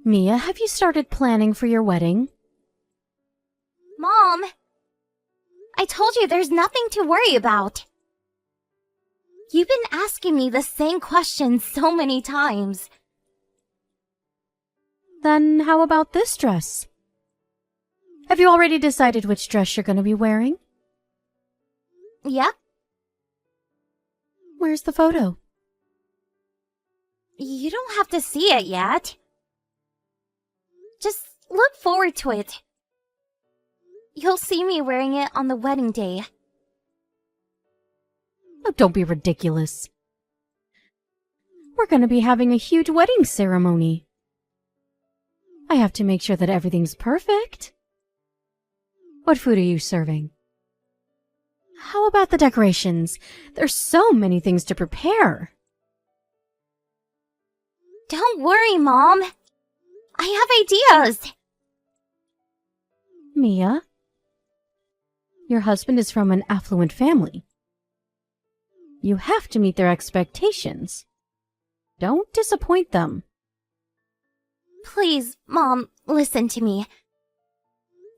Mia, have you started planning for your wedding? Mom! I told you there's nothing to worry about. You've been asking me the same question so many times. Then how about this dress? Have you already decided which dress you're going to be wearing? Yep. Where's the photo? You don't have to see it yet. Just look forward to it. You'll see me wearing it on the wedding day. Oh, don't be ridiculous. We're going to be having a huge wedding ceremony. I have to make sure that everything's perfect. What food are you serving? How about the decorations? There's so many things to prepare. Don't worry, Mom. I have ideas. Mia, your husband is from an affluent family. You have to meet their expectations. Don't disappoint them. Please, Mom, listen to me.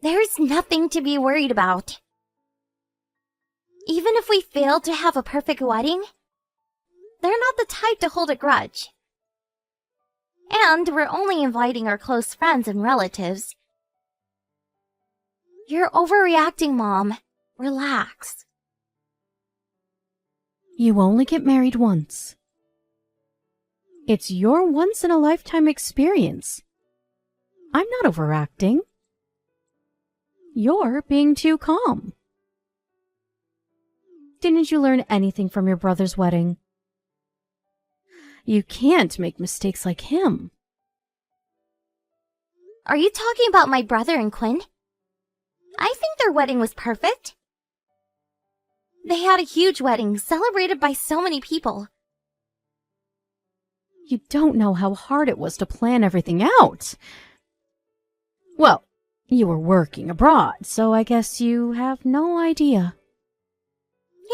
There's nothing to be worried about. Even if we fail to have a perfect wedding, they're not the type to hold a grudge. And we're only inviting our close friends and relatives. You're overreacting, Mom. Relax. You only get married once. It's your once-in-a-lifetime experience. I'm not overacting. You're being too calm. Didn't you learn anything from your brother's wedding? You can't make mistakes like him. Are you talking about my brother and Quinn? I think their wedding was perfect. They had a huge wedding celebrated by so many people. You don't know how hard it was to plan everything out. Well, you were working abroad, so I guess you have no idea.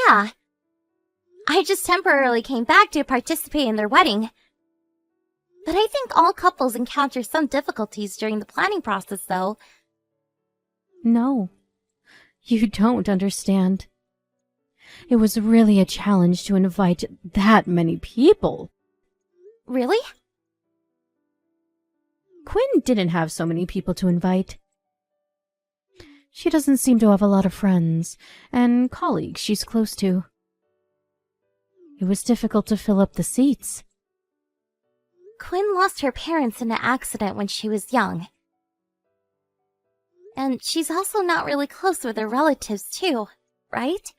Yeah. I just temporarily came back to participate in their wedding. But I think all couples encounter some difficulties during the planning process, though. No, you don't understand. It was really a challenge to invite that many people. Really? Quinn didn't have so many people to invite. She doesn't seem to have a lot of friends and colleagues she's close to. It was difficult to fill up the seats. Quinn lost her parents in an accident when she was young. And she's also not really close with her relatives, too, right?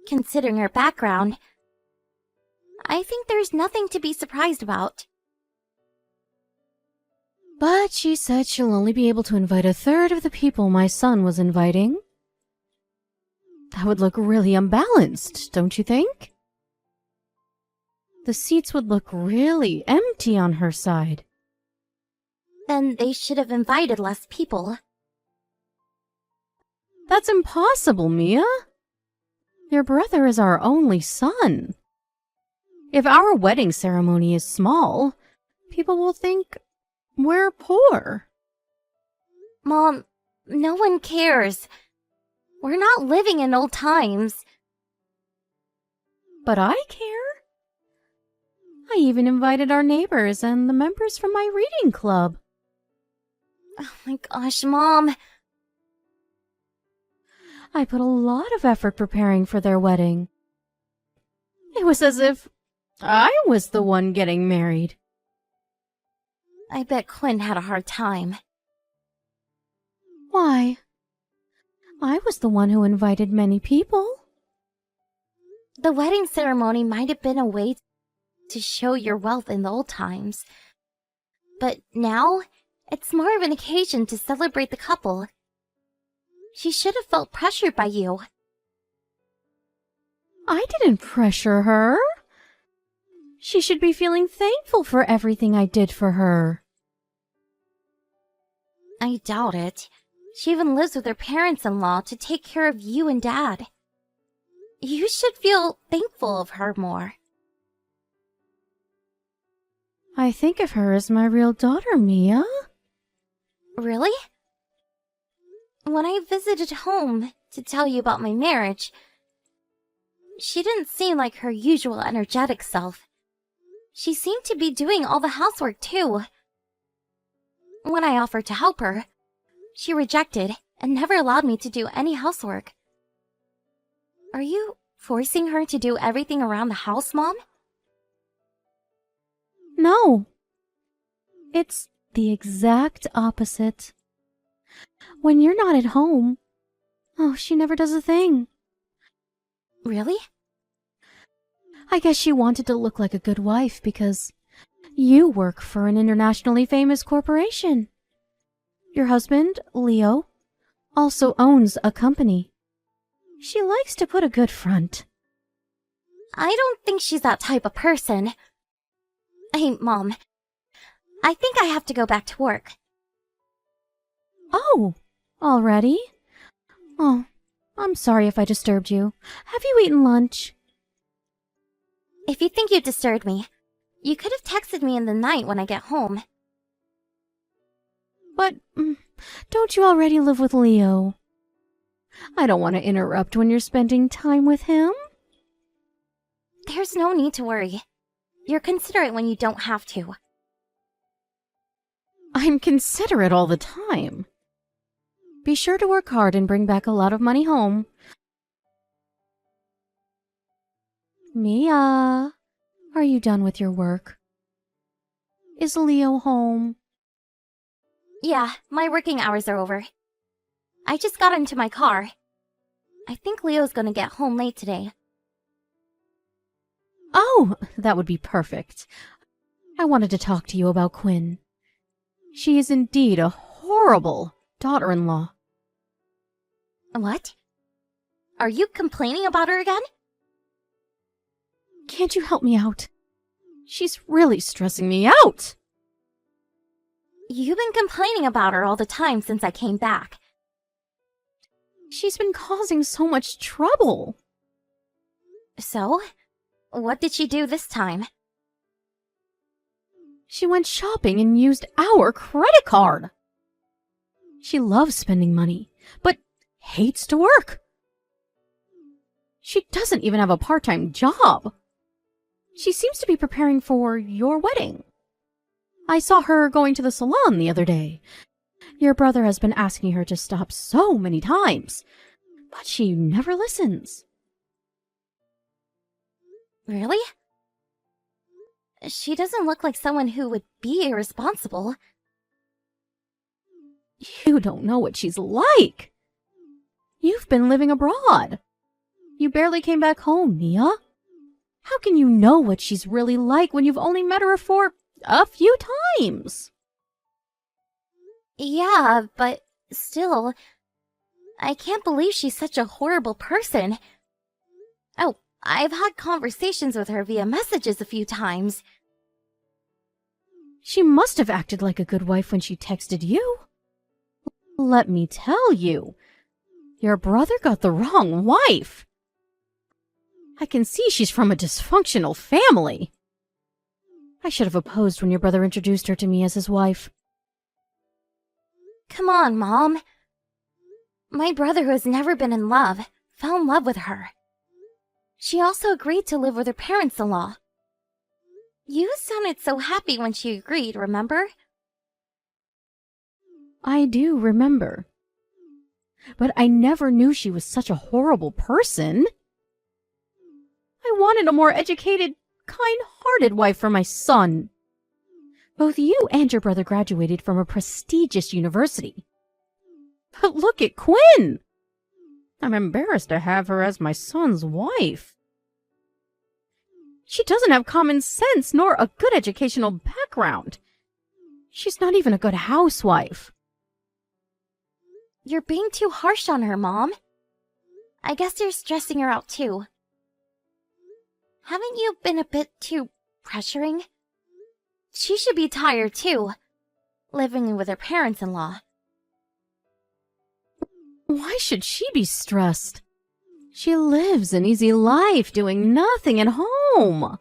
Considering her background, I think there's nothing to be surprised about. But she said she'll only be able to invite a third of the people my son was inviting. That would look really unbalanced, don't you think? The seats would look really empty on her side. Then they should have invited less people. That's impossible, Mia. Your brother is our only son. If our wedding ceremony is small, people will think we're poor. Mom, no one cares. We're not living in old times. But I care. I even invited our neighbors and the members from my reading club. Oh my gosh, Mom. I put a lot of effort preparing for their wedding. It was as if I was the one getting married. I bet Quinn had a hard time. Why? I was the one who invited many people. The wedding ceremony might have been a way to show your wealth in the old times. But now, it's more of an occasion to celebrate the couple. She should have felt pressured by you. I didn't pressure her. She should be feeling thankful for everything I did for her. I doubt it. She even lives with her parents-in-law to take care of you and Dad. You should feel thankful of her more. I think of her as my real daughter, Mia. Really? When I visited home to tell you about my marriage, she didn't seem like her usual energetic self. She seemed to be doing all the housework too. When I offered to help her, she rejected and never allowed me to do any housework. Are you forcing her to do everything around the house, Mom? No. It's the exact opposite. When you're not at home, she never does a thing. Really? I guess she wanted to look like a good wife because you work for an internationally famous corporation. Your husband, Leo, also owns a company. She likes to put a good front. I don't think she's that type of person. Hey, Mom. I think I have to go back to work. Oh, already? Oh, I'm sorry if I disturbed you. Have you eaten lunch? If you think you disturbed me, you could have texted me in the night when I get home. But don't you already live with Leo? I don't want to interrupt when you're spending time with him. There's no need to worry. You're considerate when you don't have to. I'm considerate all the time. Be sure to work hard and bring back a lot of money home. Mia, are you done with your work? Is Leo home? Yeah, my working hours are over. I just got into my car. I think Leo's gonna get home late today. Oh, that would be perfect. I wanted to talk to you about Quinn. She is indeed a horrible daughter-in-law. What? Are you complaining about her again? Can't you help me out? She's really stressing me out. You've been complaining about her all the time since I came back. She's been causing so much trouble. So? What did she do this time? She went shopping and used our credit card. She loves spending money, but hates to work. She doesn't even have a part-time job. She seems to be preparing for your wedding. I saw her going to the salon the other day. Your brother has been asking her to stop so many times, but she never listens. Really? She doesn't look like someone who would be irresponsible. You don't know what she's like. You've been living abroad. You barely came back home, Mia. How can you know what she's really like when you've only met her for a few times? Yeah, but still, I can't believe she's such a horrible person. Oh, I've had conversations with her via messages a few times. She must have acted like a good wife when she texted you. Let me tell you, your brother got the wrong wife. I can see she's from a dysfunctional family. I should have opposed when your brother introduced her to me as his wife. Come on, Mom. My brother, who has never been in love, fell in love with her. She also agreed to live with her parents-in-law. You sounded so happy when she agreed, remember? I do remember. But I never knew she was such a horrible person. I wanted a more educated, kind-hearted wife for my son. Both you and your brother graduated from a prestigious university. But look at Quinn! I'm embarrassed to have her as my son's wife. She doesn't have common sense nor a good educational background. She's not even a good housewife. You're being too harsh on her, Mom. I guess you're stressing her out too. Haven't you been a bit too pressuring? She should be tired too, living with her parents-in-law. Why should she be stressed? She lives an easy life doing nothing at home.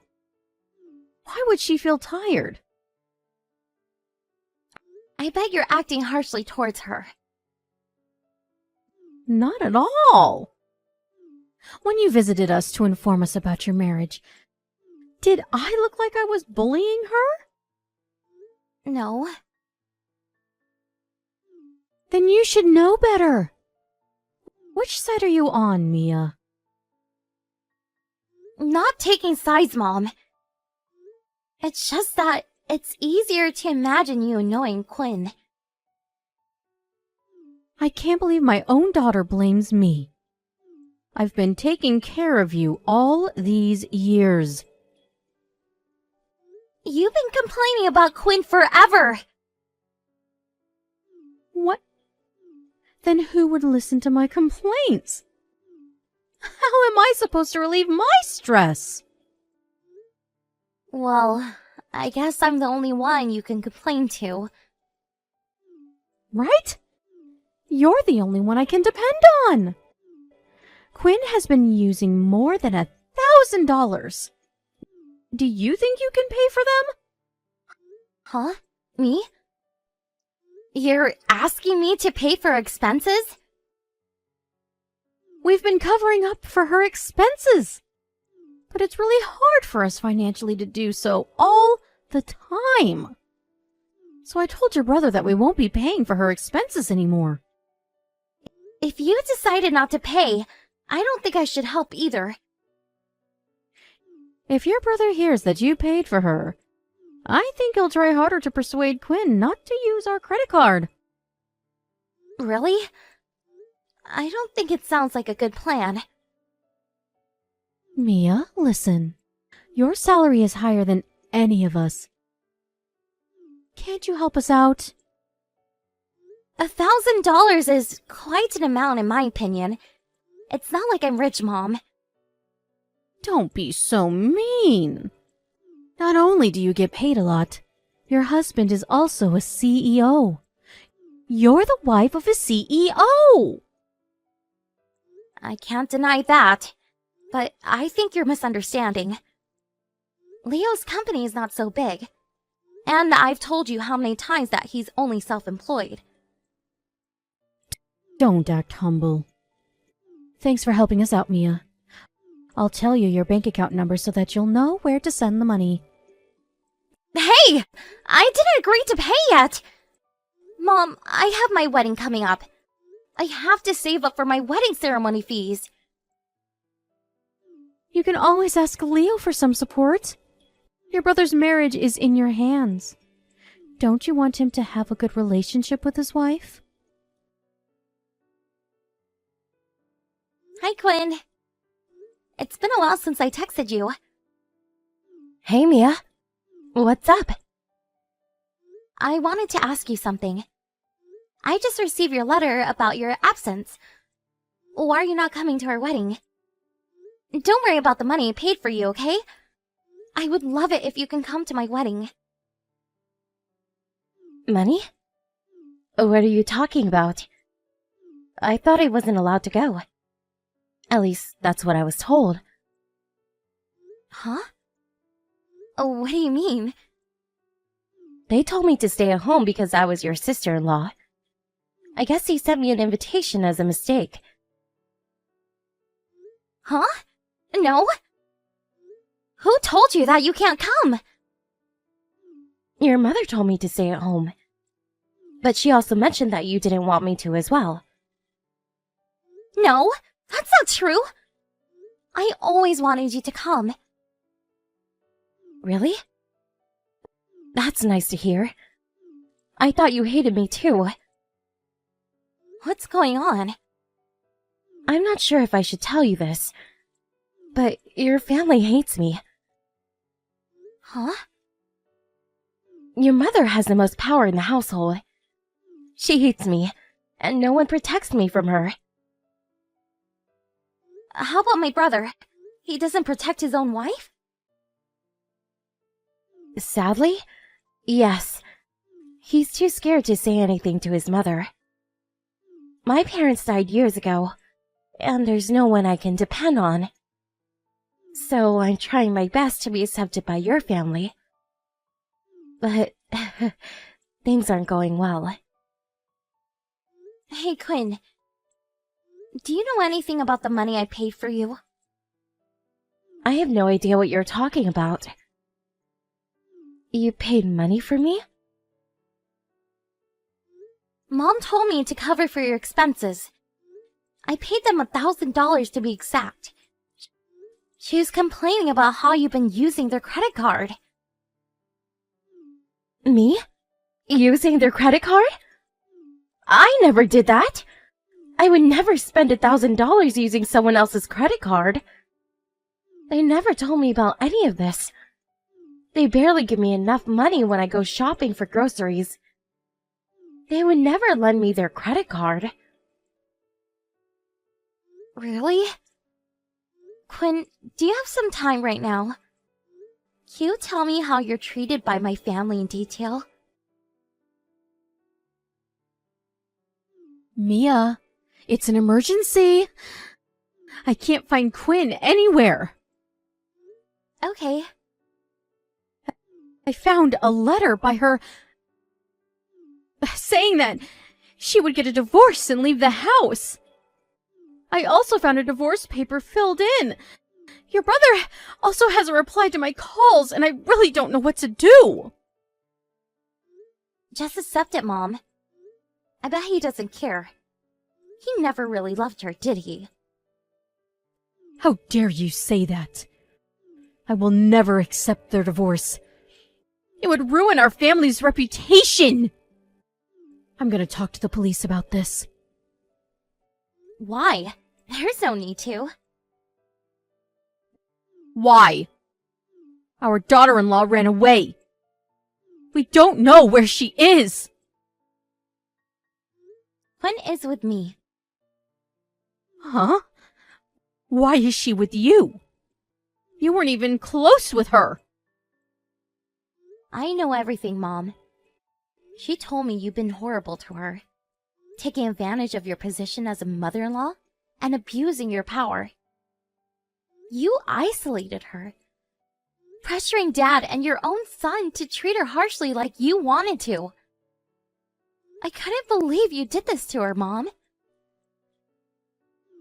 Why would she feel tired? I bet you're acting harshly towards her. Not at all. When you visited us to inform us about your marriage, did I look like I was bullying her? No. Then you should know better. Which side are you on, Mia? Not taking sides, Mom. It's just that it's easier to imagine you knowing Quinn. I can't believe my own daughter blames me. I've been taking care of you all these years. You've been complaining about Quinn forever. What? Then who would listen to my complaints? How am I supposed to relieve my stress? Well, I guess I'm the only one you can complain to. Right? You're the only one I can depend on. Quinn has been using more than $1,000. Do you think you can pay for them? Huh? Me? You're asking me to pay for expenses? We've been covering up for her expenses. But it's really hard for us financially to do so all the time. So I told your brother that we won't be paying for her expenses anymore. If you decided not to pay, I don't think I should help either. If your brother hears that you paid for her, I think he'll try harder to persuade Quinn not to use our credit card. Really? I don't think it sounds like a good plan. Mia, listen. Your salary is higher than any of us. Can't you help us out? $1,000 is quite an amount in my opinion. It's not like I'm rich, Mom. Don't be so mean. Not only do you get paid a lot, your husband is also a CEO. You're the wife of a CEO. I can't deny that, but I think you're misunderstanding. Leo's company is not so big, and I've told you how many times that he's only self-employed. Don't act humble. Thanks for helping us out, Mia. I'll tell you your bank account number so that you'll know where to send the money. Hey! I didn't agree to pay yet! Mom, I have my wedding coming up. I have to save up for my wedding ceremony fees. You can always ask Leo for some support. Your brother's marriage is in your hands. Don't you want him to have a good relationship with his wife? Hi, Quinn. It's been a while since I texted you. Hey, Mia. What's up? I wanted to ask you something. I just received your letter about your absence. Why are you not coming to our wedding? Don't worry about the money paid for you, okay? I would love it if you can come to my wedding. Money? What are you talking about? I thought I wasn't allowed to go. At least, that's what I was told. Huh? What do you mean? They told me to stay at home because I was your sister-in-law. I guess he sent me an invitation as a mistake. Huh? No? Who told you that you can't come? Your mother told me to stay at home. But she also mentioned that you didn't want me to as well. No, that's not true. I always wanted you to come. Really? That's nice to hear. I thought you hated me too. What's going on? I'm not sure if I should tell you this, but your family hates me. Huh? Your mother has the most power in the household. She hates me, and no one protects me from her. How about my brother? He doesn't protect his own wife? Sadly, yes. He's too scared to say anything to his mother. My parents died years ago, and there's no one I can depend on. So I'm trying my best to be accepted by your family. But things aren't going well. Hey, Quinn. Do you know anything about the money I paid for you? I have no idea what you're talking about. You paid money for me? Mom told me to cover for your expenses. I paid them $1,000 to be exact. She was complaining about how you've been using their credit card. Me? Using their credit card? I never did that. I would never spend $1,000 using someone else's credit card. They never told me about any of this. They barely give me enough money when I go shopping for groceries. They would never lend me their credit card. Really? Quinn, do you have some time right now? Can you tell me how you're treated by my family in detail? Mia, it's an emergency. I can't find Quinn anywhere. Okay. I found a letter by her saying that she would get a divorce and leave the house. I also found a divorce paper filled in. Your brother also hasn't replied to my calls, and I really don't know what to do. Just accept it, Mom. I bet he doesn't care. He never really loved her, did he? How dare you say that? I will never accept their divorce. It would ruin our family's reputation. I'm gonna talk to the police about this. Why? There's no need to. Why? Our daughter-in-law ran away. We don't know where she is. Quinn is with me. Huh? Why is she with you? You weren't even close with her. I know everything, Mom. She told me you've been horrible to her, taking advantage of your position as a mother-in-law and abusing your power. You isolated her, pressuring Dad and your own son to treat her harshly like you wanted to. I couldn't believe you did this to her, Mom.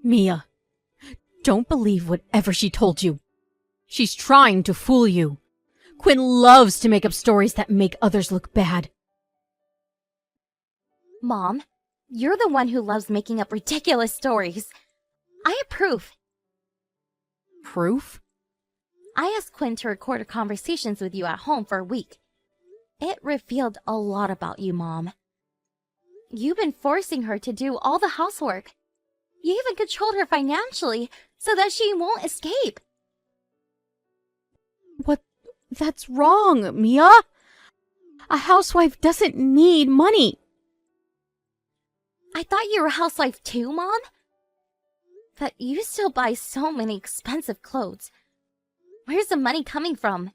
Mia, don't believe whatever she told you. She's trying to fool you. Quinn loves to make up stories that make others look bad. Mom, you're the one who loves making up ridiculous stories. I have proof. Proof? I asked Quinn to record her conversations with you at home for a week. It revealed a lot about you, Mom. You've been forcing her to do all the housework. You even controlled her financially so that she won't escape. What? That's wrong, Mia. A housewife doesn't need money. I thought you were a housewife too, Mom. But you still buy so many expensive clothes. Where's the money coming from?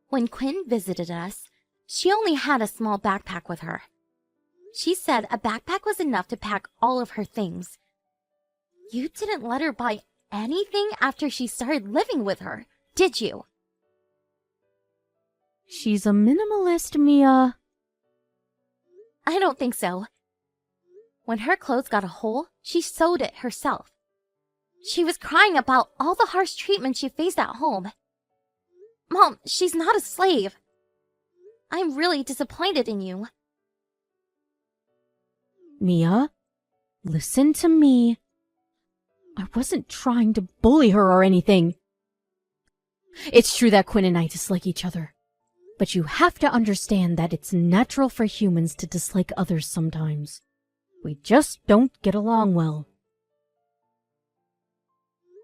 When Quinn visited us, she only had a small backpack with her. She said a backpack was enough to pack all of her things. You didn't let her buy anything after she started living with her, did you? She's a minimalist, Mia. I don't think so. When her clothes got a hole, she sewed it herself. She was crying about all the harsh treatment she faced at home. Mom, she's not a slave. I'm really disappointed in you. Mia, listen to me. I wasn't trying to bully her or anything. It's true that Quinn and I dislike each other. But you have to understand that it's natural for humans to dislike others sometimes. We just don't get along well.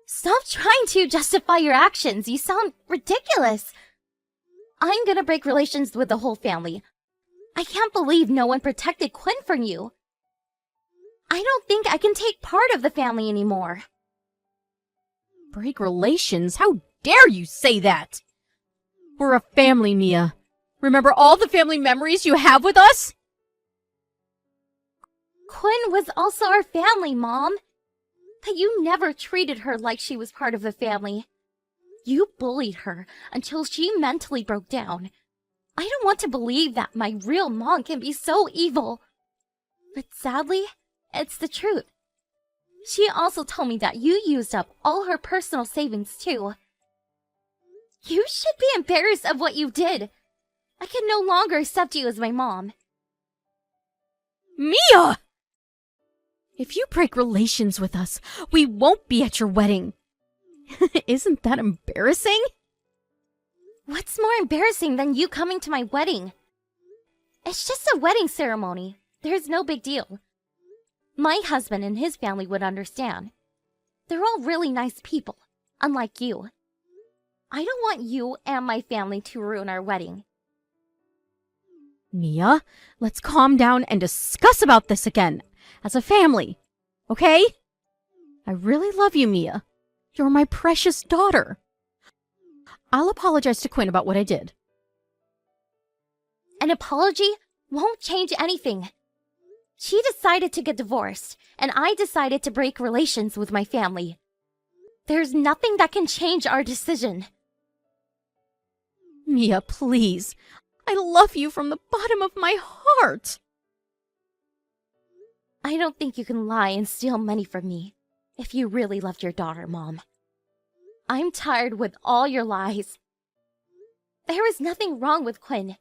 Stop trying to justify your actions. You sound ridiculous. I'm gonna break relations with the whole family. I can't believe no one protected Quinn from you. I don't think I can take part of the family anymore. Break relations? How dare you say that? We're a family, Mia. Remember all the family memories you have with us? Quinn was also our family, Mom. But you never treated her like she was part of the family. You bullied her until she mentally broke down. I don't want to believe that my real mom can be so evil. But sadly, it's the truth. She also told me that you used up all her personal savings too. You should be embarrassed of what you did. I can no longer accept you as my mom. Mia! If you break relations with us, we won't be at your wedding. Isn't that embarrassing? What's more embarrassing than you coming to my wedding? It's just a wedding ceremony. There's no big deal. My husband and his family would understand. They're all really nice people, unlike you. I don't want you and my family to ruin our wedding. Mia, let's calm down and discuss about this again, as a family, okay? I really love you, Mia. You're my precious daughter. I'll apologize to Quinn about what I did. An apology won't change anything. She decided to get divorced, and I decided to break relations with my family. There's nothing that can change our decision. Mia, please. I love you from the bottom of my heart. I don't think you can lie and steal money from me if you really loved your daughter, Mom. I'm tired with all your lies. There was nothing wrong with Quinn.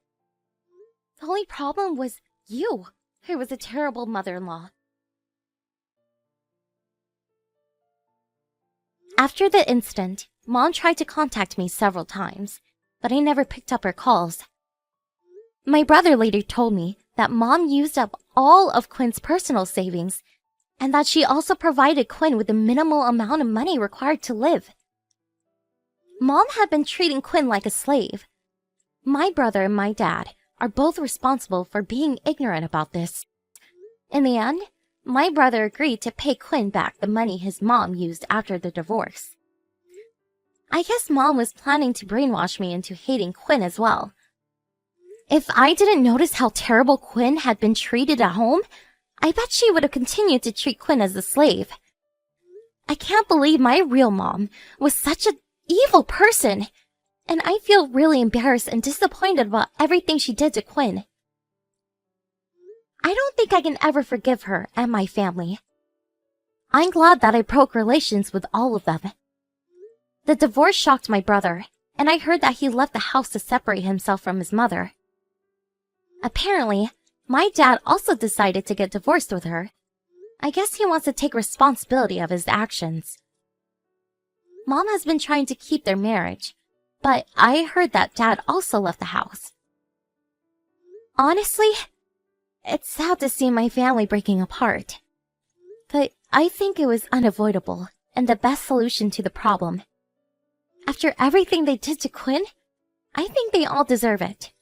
The only problem was you, who was a terrible mother-in-law. After the incident, Mom tried to contact me several times, but I never picked up her calls. My brother later told me that Mom used up all of Quinn's personal savings, and that she also provided Quinn with the minimal amount of money required to live. Mom had been treating Quinn like a slave. My brother and my dad are both responsible for being ignorant about this. In the end, my brother agreed to pay Quinn back the money his mom used after the divorce. I guess Mom was planning to brainwash me into hating Quinn as well. If I didn't notice how terrible Quinn had been treated at home, I bet she would have continued to treat Quinn as a slave. I can't believe my real mom was such an evil person, and I feel really embarrassed and disappointed about everything she did to Quinn. I don't think I can ever forgive her and my family. I'm glad that I broke relations with all of them. The divorce shocked my brother, and I heard that he left the house to separate himself from his mother. Apparently, my dad also decided to get divorced with her. I guess he wants to take responsibility of his actions. Mom has been trying to keep their marriage, but I heard that Dad also left the house. Honestly, it's sad to see my family breaking apart. But I think it was unavoidable and the best solution to the problem. After everything they did to Quinn, I think they all deserve it.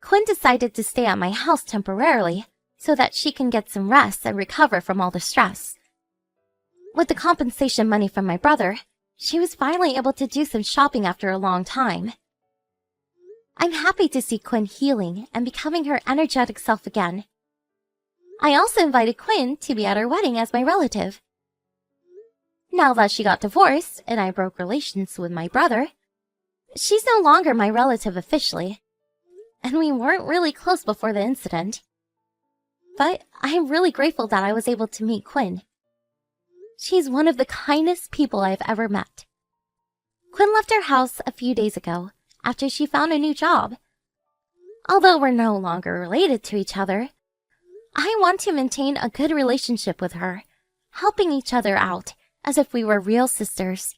Quinn decided to stay at my house temporarily so that she can get some rest and recover from all the stress. With the compensation money from my brother, she was finally able to do some shopping after a long time. I'm happy to see Quinn healing and becoming her energetic self again. I also invited Quinn to be at our wedding as my relative. Now that she got divorced and I broke relations with my brother, she's no longer my relative officially, and we weren't really close before the incident. But I'm really grateful that I was able to meet Quinn. She's one of the kindest people I've ever met. Quinn left our house a few days ago after she found a new job. Although we're no longer related to each other, I want to maintain a good relationship with her, helping each other out as if we were real sisters.